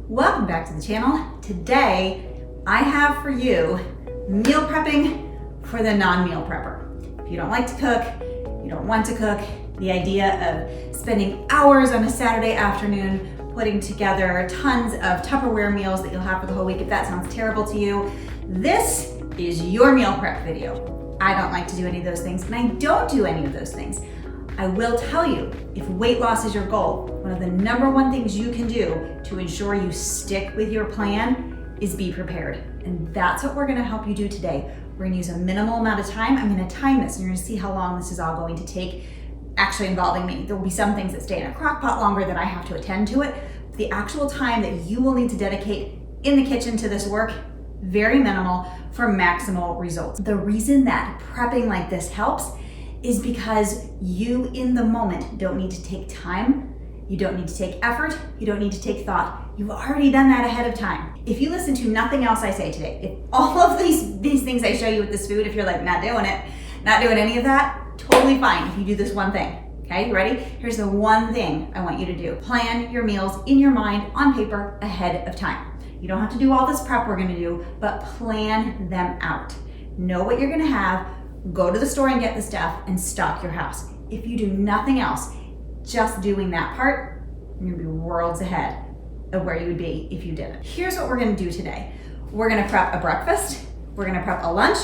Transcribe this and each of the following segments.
Welcome back to the channel. Today, I have for you meal prepping for the non-meal prepper. If you don't like to cook, you don't want to cook, the idea of spending hours on a Saturday afternoon putting together tons of Tupperware meals that you'll have for the whole week, if that sounds terrible to you, this is your meal prep video. I don't like to do any of those things, and I don't do any of those things. I will tell you, if weight loss is your goal, one of the number one things you can do to ensure you stick with your plan is be prepared. And that's what we're gonna help you do today. We're gonna use a minimal amount of time. I'm gonna time this, and you're gonna see how long this is all going to take, actually involving me. There will be some things that stay in a crock pot longer than I have to attend to it. The actual time that you will need to dedicate in the kitchen to this work, very minimal for maximal results. The reason that prepping like this helps is because you in the moment don't need to take time, you don't need to take effort, you don't need to take thought. You've already done that ahead of time. If you listen to nothing else I say today, if all of these things I show you with this food, if you're like not doing it, not doing any of that, totally fine if you do this one thing. Okay, you ready? Here's the one thing I want you to do. Plan your meals in your mind on paper ahead of time. You don't have to do all this prep we're gonna do, but plan them out. Know what you're gonna have, go to the store and get the stuff and stock your house. If you do nothing else, just doing that part, you're gonna be worlds ahead of where you would be if you didn't. Here's what we're gonna do today. We're gonna prep a breakfast, we're gonna prep a lunch,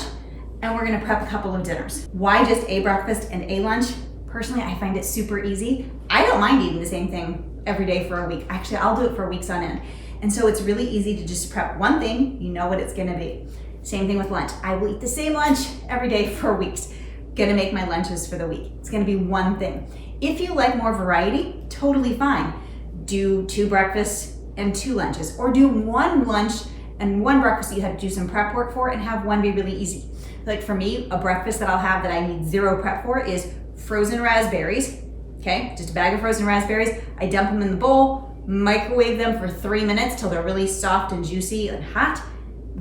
and we're gonna prep a couple of dinners. Why just a breakfast and a lunch? Personally, I find it super easy. I don't mind eating the same thing every day for a week. Actually, I'll do it for weeks on end. And so it's really easy to just prep one thing, you know what it's gonna be. Same thing with lunch. I will eat the same lunch every day for weeks. Gonna make my lunches for the week. It's gonna be one thing. If you like more variety, totally fine. Do 2 breakfasts and 2 lunches, or do 1 lunch and 1 breakfast that you have to do some prep work for and have one be really easy. Like for me, a breakfast that I'll have that I need 0 prep for is frozen raspberries, okay? Just a bag of frozen raspberries. I dump them in the bowl, microwave them for 3 minutes till they're really soft and juicy and hot.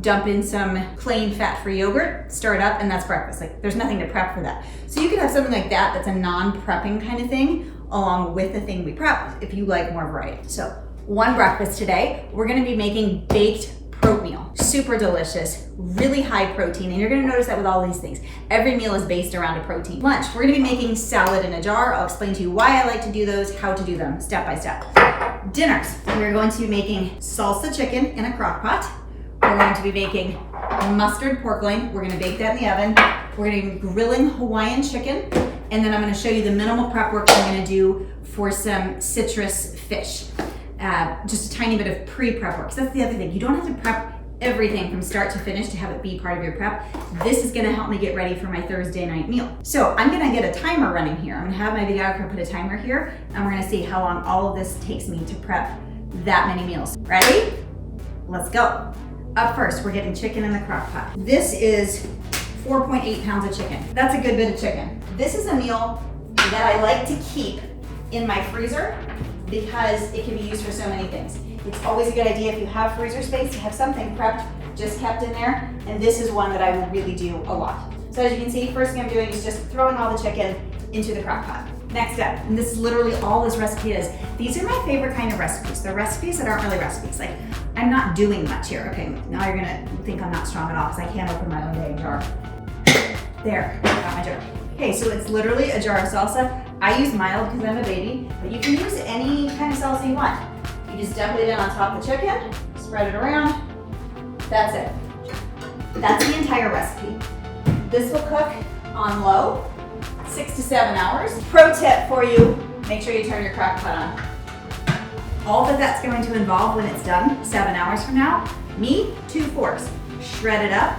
Dump in some plain fat-free yogurt, stir it up, and that's breakfast. Like, there's nothing to prep for that. So you could have something like that that's a non-prepping kind of thing along with the thing we prep if you like more variety. So 1 breakfast today, we're gonna be making baked oatmeal. Super delicious, really high protein, and you're gonna notice that with all these things. Every meal is based around a protein. Lunch, we're gonna be making salad in a jar. I'll explain to you why I like to do those, how to do them, step by step. Dinners, we're going to be making salsa chicken in a crock pot. We're going to be making mustard pork loin. We're gonna bake that in the oven. We're gonna be grilling Hawaiian chicken. And then I'm gonna show you the minimal prep work I'm gonna do for some citrus fish. Just a tiny bit of pre-prep work. So that's the other thing. You don't have to prep everything from start to finish to have it be part of your prep. This is gonna help me get ready for my Thursday night meal. So I'm gonna get a timer running here. I'm gonna have my videographer put a timer here, and we're gonna see how long all of this takes me to prep that many meals. Ready? Let's go. Up first, we're getting chicken in the crock pot. This is 4.8 pounds of chicken. That's a good bit of chicken. This is a meal that I like to keep in my freezer because it can be used for so many things. It's always a good idea if you have freezer space to have something prepped, just kept in there, and this is one that I will really do a lot. So as you can see, first thing I'm doing is just throwing all the chicken into the crock pot. Next up, and this is literally all this recipe is, these are my favorite kind of recipes. They're recipes that aren't really recipes. Like, I'm not doing much here. Okay, now you're gonna think I'm not strong at all because I can't open my own dang jar. There, got my jar. Okay, so it's literally a jar of salsa. I use mild because I'm a baby, but you can use any kind of salsa you want. You just dump it in on top of the chicken, spread it around, that's it. That's the entire recipe. This will cook on low, 6 to 7 hours. Pro tip for you, make sure you turn your crock pot on. All that that's going to involve when it's done, 7 hours from now, me, 2 forks, shred it up.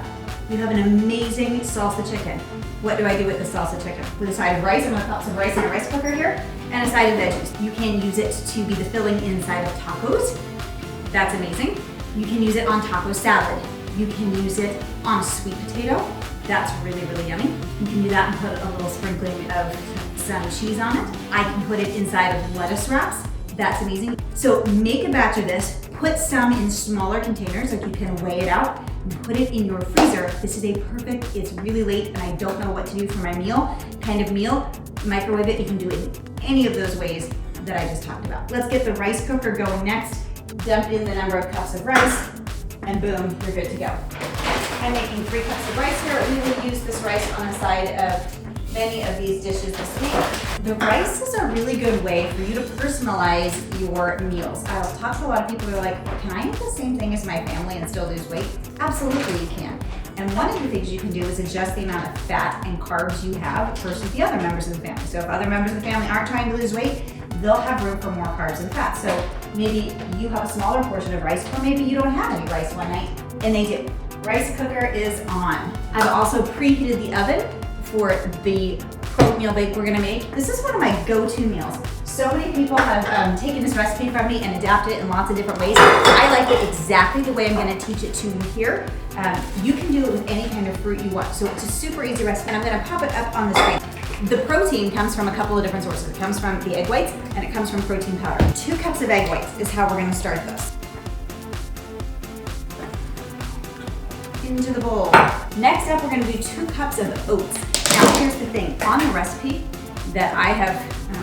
You have an amazing salsa chicken. What do I do with the salsa chicken? With a side of rice, I'm gonna put some rice in a rice cooker here, and a side of veggies. You can use it to be the filling inside of tacos. That's amazing. You can use it on taco salad. You can use it on sweet potato. That's really, really yummy. You can do that and put a little sprinkling of some cheese on it. I can put it inside of lettuce wraps. That's amazing. So make a batch of this, put some in smaller containers, like you can weigh it out, and put it in your freezer. This is a perfect, it's really late and I don't know what to do for my meal, kind of meal. Microwave it, you can do it in any of those ways that I just talked about. Let's get the rice cooker going next. dump in the number of cups of rice, and boom, you're good to go. I'm making 3 cups of rice here. We will use this rice on the side of many of these dishes this week. The rice is a really good way for you to personalize your meals. I'll talk to a lot of people who are like, can I eat the same thing as my family and still lose weight? Absolutely you can. And one of the things you can do is adjust the amount of fat and carbs you have versus the other members of the family. So if other members of the family aren't trying to lose weight, they'll have room for more carbs and fat. So maybe you have a smaller portion of rice, or maybe you don't have any rice one night, and they do. Rice cooker is on. I've also preheated the oven for the oatmeal bake we're gonna make. This is one of my go-to meals. So many people have taken this recipe from me and adapted it in lots of different ways. I like it exactly the way I'm gonna teach it to you here. You can do it with any kind of fruit you want. So it's a super easy recipe, and I'm gonna pop it up on the screen. The protein comes from a couple of different sources. It comes from the egg whites, and it comes from protein powder. 2 cups of egg whites is how we're gonna start this. Into the bowl. Next up, we're gonna do 2 cups of oats. Now here's the thing, on the recipe that I have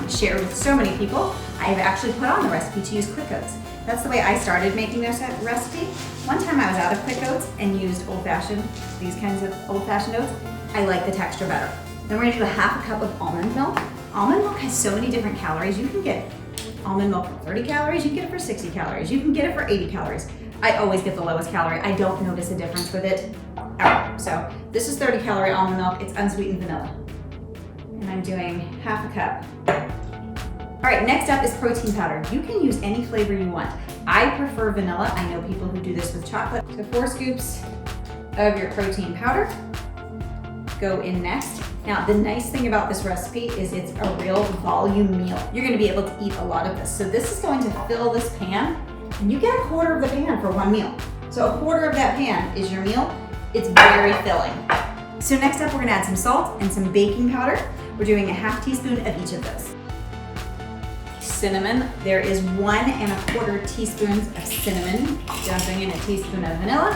shared with so many people, I have actually put on the recipe to use quick oats. That's the way I started making this recipe. One time I was out of quick oats and used old-fashioned, these kinds of old-fashioned oats. I like the texture better. Then we're gonna do a 1/2 cup of almond milk. Almond milk has so many different calories. You can get almond milk for 30 calories, you can get it for 60 calories, you can get it for 80 calories. I always get the lowest calorie. I don't notice a difference with it ever. So this is 30 calorie almond milk. It's unsweetened vanilla. And I'm doing 1/2 cup. All right, next up is protein powder. You can use any flavor you want. I prefer vanilla. I know people who do this with chocolate. So 4 scoops of your protein powder go in next. Now, the nice thing about this recipe is it's a real volume meal. You're gonna be able to eat a lot of this. So this is going to fill this pan, and you get 1/4 of the pan for one meal. So 1/4 of that pan is your meal. It's very filling. So next up, we're gonna add some salt and some baking powder. We're doing a 1/2 teaspoon of each of those. Cinnamon, there is 1 1/4 teaspoons of cinnamon, dumping in a teaspoon of vanilla,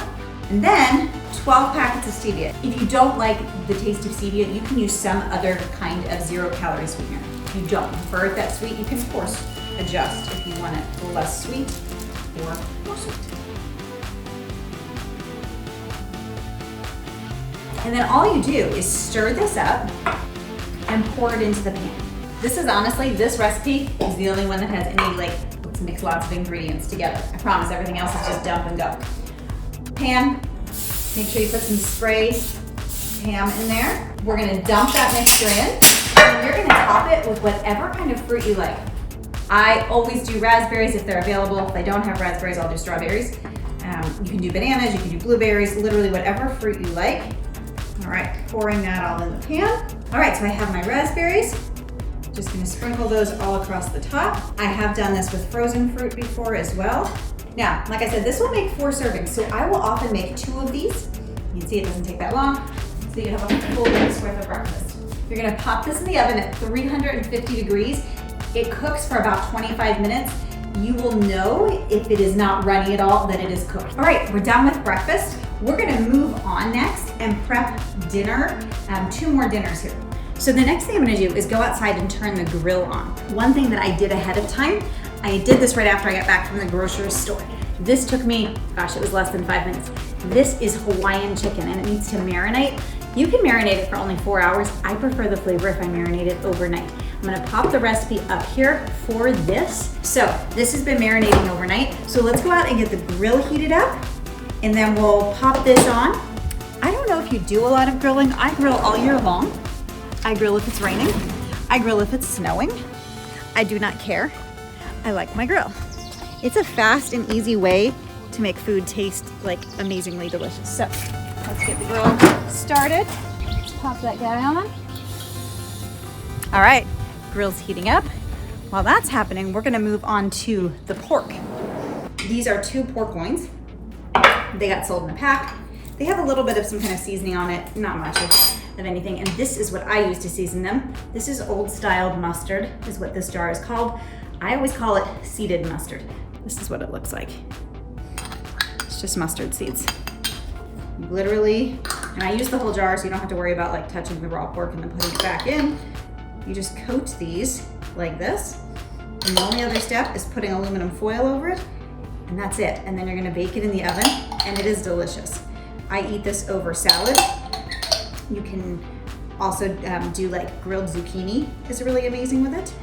and then 12 packets of stevia. If you don't like the taste of stevia, you can use some other kind of 0-calorie sweetener. If you don't prefer it that sweet, you can of course adjust if you want it less sweet or more sweet. And then all you do is stir this up and pour it into the pan. This is honestly, this recipe is the only one that has any let's mix lots of ingredients together. I promise everything else is just dump and go. Pan, make sure you put some spray ham in there. We're gonna dump that mixture in, and you're gonna top it with whatever kind of fruit you like. I always do raspberries if they're available. If I don't have raspberries, I'll do strawberries. You can do bananas, you can do blueberries, literally whatever fruit you like. All right, pouring that all in the pan. All right, so I have my raspberries. Just gonna sprinkle those all across the top. I have done this with frozen fruit before as well. Now, like I said, this will make 4 servings, so I will often make 2 of these. You can see it doesn't take that long, so you have a full day's worth of breakfast. You're gonna pop this in the oven at 350 degrees. It cooks for about 25 minutes. You will know if it is not runny at all that it is cooked. All right, we're done with breakfast. We're gonna move on next and prep dinner, 2 more dinners here. So the next thing I'm gonna do is go outside and turn the grill on. One thing that I did ahead of time, I did this right after I got back from the grocery store. This took me, gosh, it was less than 5 minutes. This is Hawaiian chicken and it needs to marinate. You can marinate it for only 4 hours. I prefer the flavor if I marinate it overnight. I'm gonna pop the recipe up here for this. So this has been marinating overnight. So let's go out and get the grill heated up, and then we'll pop this on. I don't know if you do a lot of grilling. I grill all year long. I grill if it's raining. I grill if it's snowing. I do not care. I like my grill. It's a fast and easy way to make food taste like amazingly delicious. So let's get the grill started. Let's pop that guy on. All right, grill's heating up. While that's happening, we're gonna move on to the pork. These are 2 pork loins. They got sold in a pack. They have a little bit of some kind of seasoning on it, not much of anything, and this is what I use to season them. This is old styled mustard, is what this jar is called. I always call it seeded mustard. This is what it looks like. It's just mustard seeds. Literally, and I use the whole jar so you don't have to worry about touching the raw pork and then putting it back in. You just coat these like this, and the only other step is putting aluminum foil over it and that's it. And then you're gonna bake it in the oven, and it is delicious. I eat this over salad. You can also do like grilled zucchini is really amazing with it.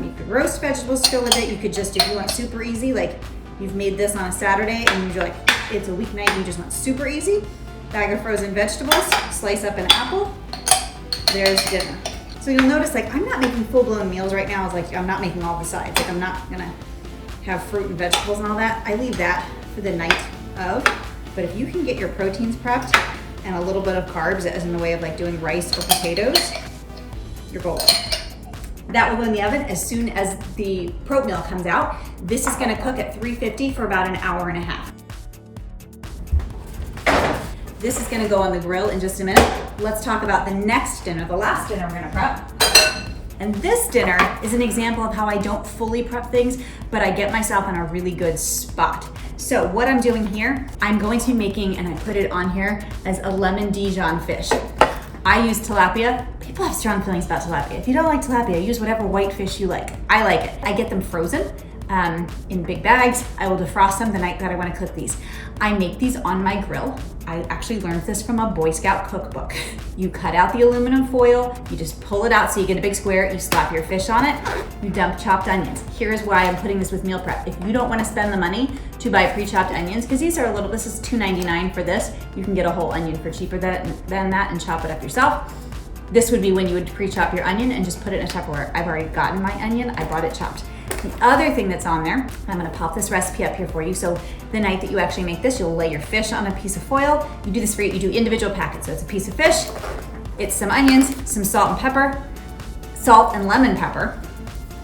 You could roast vegetables still with it. You could just, if you want super easy, like you've made this on a Saturday and you're like, it's a weeknight, you just want super easy, bag of frozen vegetables, slice up an apple, there's dinner. So you'll notice like I'm not making full-blown meals right now. It's like I'm not making all the sides. Like I'm not gonna have fruit and vegetables and all that. I leave that for the night of. But if you can get your proteins prepped and a little bit of carbs as in the way of like doing rice or potatoes, you're golden. That will go in the oven as soon as the prot meal comes out. This is gonna cook at 350 for about an hour and a half. This is gonna go on the grill in just a minute. Let's talk about the next dinner, the last dinner we're gonna prep. And this dinner is an example of how I don't fully prep things, but I get myself in a really good spot. So what I'm doing here, I'm going to be making, and I put it on here, as a lemon Dijon fish. I use tilapia. People have strong feelings about tilapia. If you don't like tilapia, use whatever white fish you like. I like it. I get them frozen in big bags. I will defrost them the night that I want to cook these. I make these on my grill. I actually learned this from a Boy Scout cookbook. You cut out the aluminum foil, you just pull it out so you get a big square, you slap your fish on it, you dump chopped onions. Here's why I'm putting this with meal prep. If you don't want to spend the money to buy pre-chopped onions, because these are a little, this is $2.99 for this, you can get a whole onion for cheaper than that and chop it up yourself. This would be when you would pre-chop your onion and just put it in a Tupperware. I've already gotten my onion, I bought it chopped. The other thing that's on there, I'm gonna pop this recipe up here for you. So the night that you actually make this, you'll lay your fish on a piece of foil. You do this for, you do individual packets. So it's a piece of fish, it's some onions, some salt and pepper, salt and lemon pepper.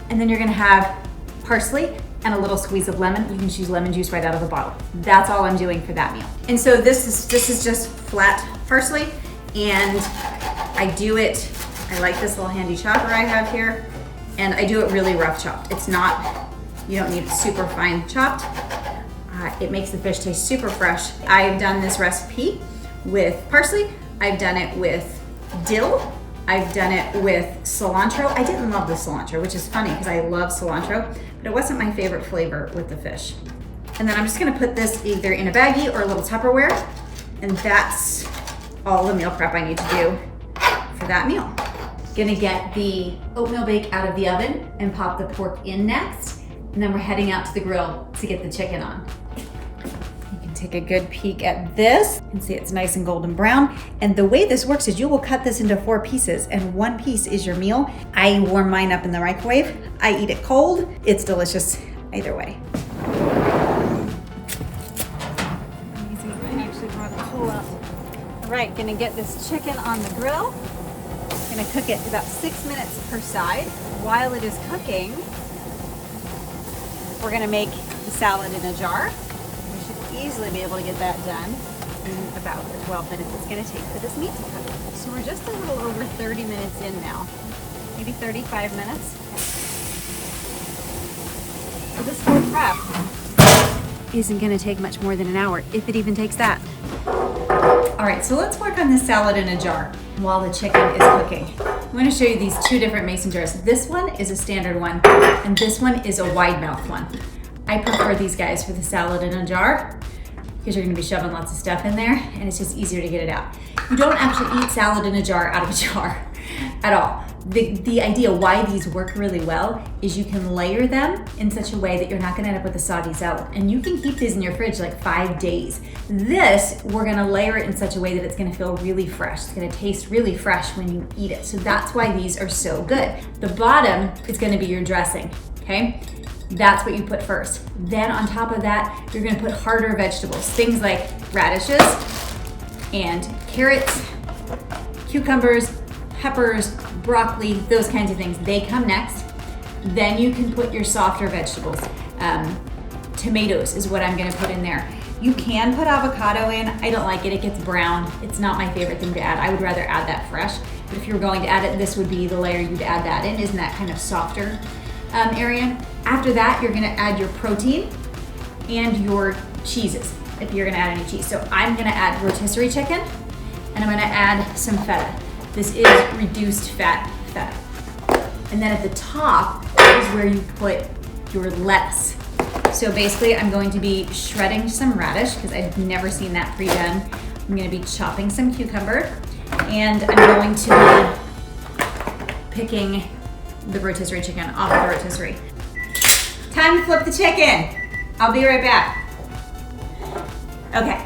And then you're gonna have parsley and a little squeeze of lemon. You can choose lemon juice right out of the bottle. That's all I'm doing for that meal. And so this is just flat parsley, and I do it, I like this little handy chopper I have here. And I do it really rough chopped. It's not, you don't need it super fine chopped. It makes the fish taste super fresh. I've done this recipe with parsley. I've done it with dill. I've done it with cilantro. I didn't love the cilantro, which is funny because I love cilantro, but it wasn't my favorite flavor with the fish. And then I'm just gonna put this either in a baggie or a little Tupperware, and that's all the meal prep I need to do for that meal. Gonna get the oatmeal bake out of the oven and pop the pork in next. And then we're heading out to the grill to get the chicken on. You can take a good peek at this. You can see it's nice and golden brown. And the way this works is you will cut this into 4 pieces and 1 piece is your meal. I warm mine up in the microwave. I eat it cold. It's delicious either way. Amazing, I actually brought a pull up. All right, gonna get this chicken on the grill. Gonna cook it about 6 minutes per side. While it is cooking, we're gonna make the salad in a jar. We should easily be able to get that done in about the 12 minutes it's gonna take for this meat to cook. So we're just a little over 30 minutes in now, maybe 35 minutes. So this whole prep isn't gonna take much more than an hour, if it even takes that. All right, so let's work on this salad in a jar while the chicken is cooking. I'm gonna show you these 2 different mason jars. This one is a standard one, and this one is a wide mouth one. I prefer these guys for the salad in a jar because you're gonna be shoving lots of stuff in there and it's just easier to get it out. You don't actually eat salad in a jar out of a jar at all. The idea why these work really well is you can layer them in such a way that you're not gonna end up with a soggy salad. And you can keep these in your fridge like 5 days. This, we're gonna layer it in such a way that it's gonna feel really fresh. It's gonna taste really fresh when you eat it. So that's why these are so good. The bottom is gonna be your dressing, okay? That's what you put first. Then on top of that, you're gonna put harder vegetables, things like radishes and carrots, cucumbers, peppers, broccoli, those kinds of things. They come next. Then you can put your softer vegetables. Tomatoes is what I'm gonna put in there. You can put avocado in. I don't like it, it gets brown. It's not my favorite thing to add. I would rather add that fresh. But if you were going to add it, this would be the layer you'd add that in, isn't that kind of softer area? After that, you're gonna add your protein and your cheeses, if you're gonna add any cheese. So I'm gonna add rotisserie chicken, and I'm gonna add some feta. This is reduced fat feta. And then at the top is where you put your lettuce. So basically I'm going to be shredding some radish because I've never seen that pre-done. I'm gonna be chopping some cucumber, and I'm going to be picking the rotisserie chicken off of the rotisserie. Time to flip the chicken. I'll be right back. Okay,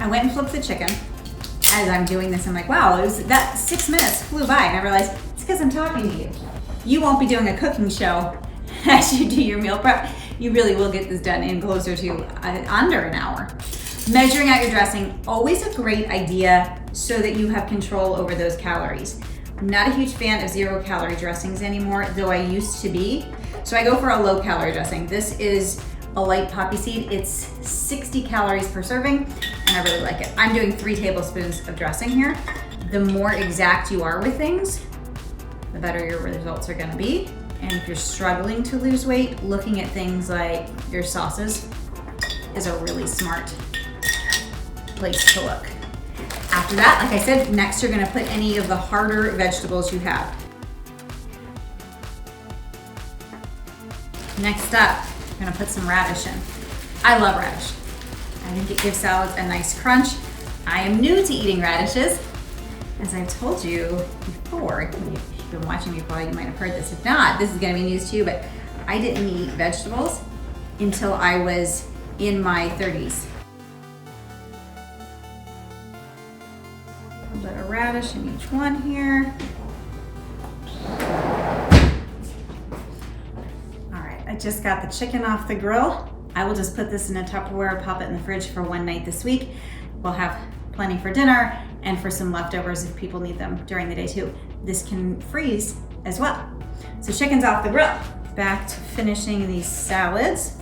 I went and flipped the chicken. As I'm doing this, I'm like, wow, that 6 minutes flew by, and I realized it's because I'm talking to you. You won't be doing a cooking show as you do your meal prep. You really will get this done in closer to under an hour. Measuring out your dressing, always a great idea so that you have control over those calories. I'm not a huge fan of 0-calorie dressings anymore, though I used to be. So I go for a low-calorie dressing. This is a light poppy seed. It's 60 calories per serving, and I really like it. I'm doing 3 tablespoons of dressing here. The more exact you are with things, the better your results are gonna be. And if you're struggling to lose weight, looking at things like your sauces is a really smart place to look. After that, like I said, next you're gonna put any of the harder vegetables you have. Next up, I'm gonna put some radish in. I love radish. I think it gives salads a nice crunch. I am new to eating radishes. As I've told you before, if you've been watching me probably you might have heard this. If not, this is gonna be news to you, but I didn't eat vegetables until I was in my 30s. A little bit of radish in each one here. All right, I just got the chicken off the grill. I will just put this in a Tupperware, pop it in the fridge for one night this week. We'll have plenty for dinner and for some leftovers if people need them during the day too. This can freeze as well. So chicken's off the grill. Back to finishing these salads.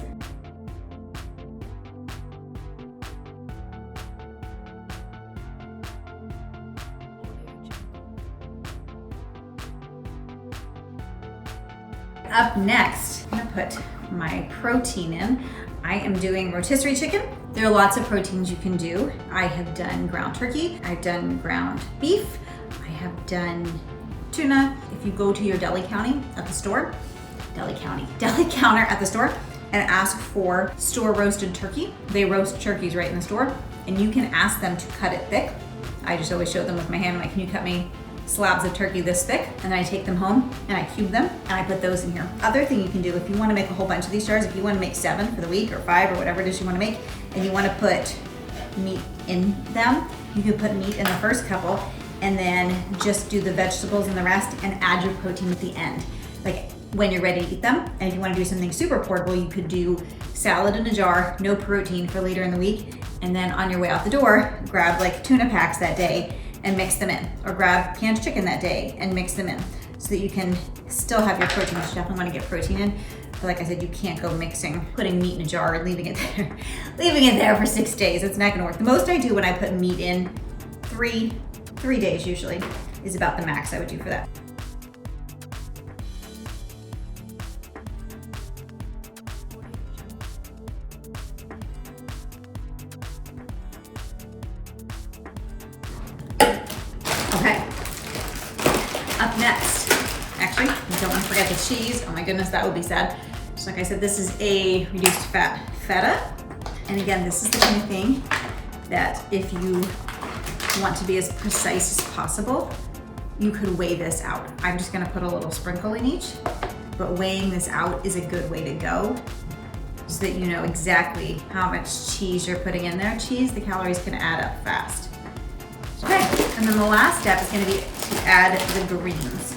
Up next, I'm gonna put my protein in. I am doing rotisserie chicken. There are lots of proteins you can do. I have done ground turkey, I've done ground beef, I have done tuna. If you go to your deli counter at the store, deli counter at the store, and ask for store roasted turkey, they roast turkeys right in the store, and you can ask them to cut it thick. I just always show them with my hand, I'm like, can you cut me slabs of turkey this thick? And then I take them home and I cube them and I put those in here. Other thing you can do, if you want to make a whole bunch of these jars, if you want to make 7 for the week or 5 or whatever it is you want to make, and you want to put meat in them, you could put meat in the first couple and then just do the vegetables and the rest and add your protein at the end, like when you're ready to eat them. And if you want to do something super portable, you could do salad in a jar, no protein for later in the week, and then on your way out the door, grab like tuna packs that day and mix them in, or grab canned chicken that day and mix them in, so that you can still have your protein. You definitely want to get protein in, but like I said, you can't go putting meat in a jar and leaving it there for 6 days. It's not gonna work. The most I do when I put meat in, 3 days usually, is about the max I would do for that. Okay, up next, actually, I don't want to forget the cheese. Oh my goodness, that would be sad. So like I said, this is a reduced fat feta. And again, this is the kind of thing that if you want to be as precise as possible, you could weigh this out. I'm just gonna put a little sprinkle in each, but weighing this out is a good way to go so that you know exactly how much cheese you're putting in there. Cheese, the calories can add up fast. Okay, and then the last step is gonna be to add the greens.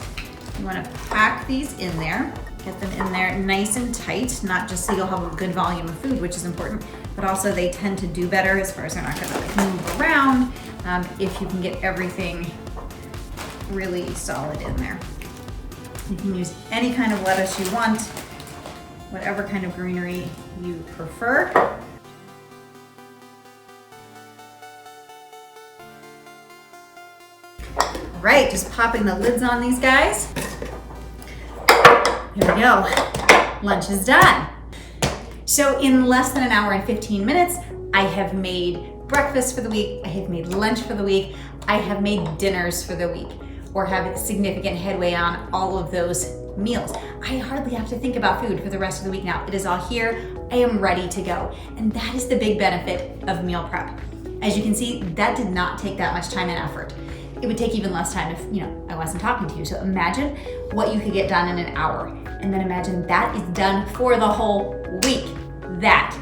You wanna pack these in there, get them in there nice and tight, not just so you'll have a good volume of food, which is important, but also they tend to do better as far as they're not gonna like move around if you can get everything really solid in there. You can use any kind of lettuce you want, whatever kind of greenery you prefer. All right, just popping the lids on these guys. Here we go. Lunch is done. So in less than an hour and 15 minutes, I have made breakfast for the week, I have made lunch for the week, I have made dinners for the week, or have significant headway on all of those meals. I hardly have to think about food for the rest of the week now. It is all here. I am ready to go. And that is the big benefit of meal prep. As you can see, that did not take that much time and effort. It would take even less time if, I wasn't talking to you. So imagine what you could get done in an hour. And then imagine that is done for the whole week. That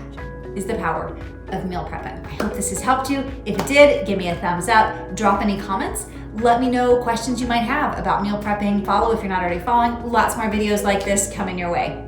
is the power of meal prepping. I hope this has helped you. If it did, give me a thumbs up. Drop any comments. Let me know questions you might have about meal prepping. Follow if you're not already following. Lots more videos like this coming your way.